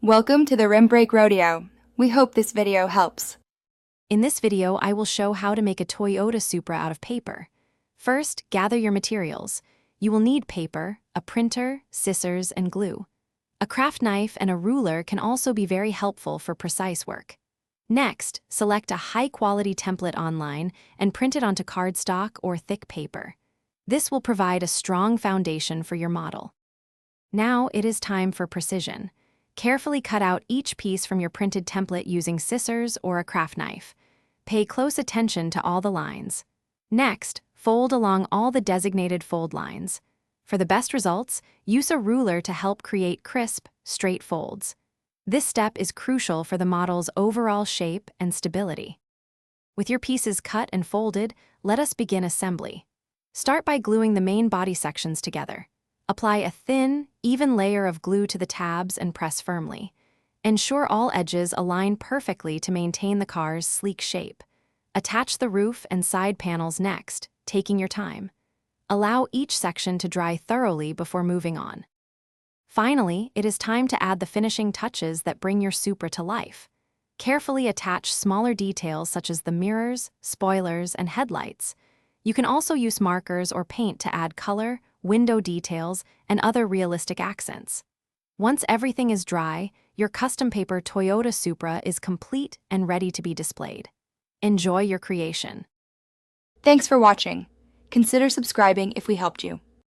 Welcome to the Rim Break Rodeo. We hope this video helps. In this video, I will show how to make a Toyota Supra out of paper. First, gather your materials. You will need paper, a printer, scissors, and glue. A craft knife and a ruler can also be very helpful for precise work. Next, select a high-quality template online and print it onto cardstock or thick paper. This will provide a strong foundation for your model. Now it is time for precision. Carefully cut out each piece from your printed template using scissors or a craft knife. Pay close attention to all the lines. Next, fold along all the designated fold lines. For the best results, use a ruler to help create crisp, straight folds. This step is crucial for the model's overall shape and stability. With your pieces cut and folded, let us begin assembly. Start by gluing the main body sections together. Apply a thin, even layer of glue to the tabs and press firmly. Ensure all edges align perfectly to maintain the car's sleek shape. Attach the roof and side panels next, taking your time. Allow each section to dry thoroughly before moving on. Finally, it is time to add the finishing touches that bring your Supra to life. Carefully attach smaller details such as the mirrors, spoilers, and headlights. You can also use markers or paint to add color, window details, and other realistic accents. Once everything is dry, your custom paper Toyota Supra is complete and ready to be displayed. Enjoy your creation. Thanks for watching. Consider subscribing if we helped you.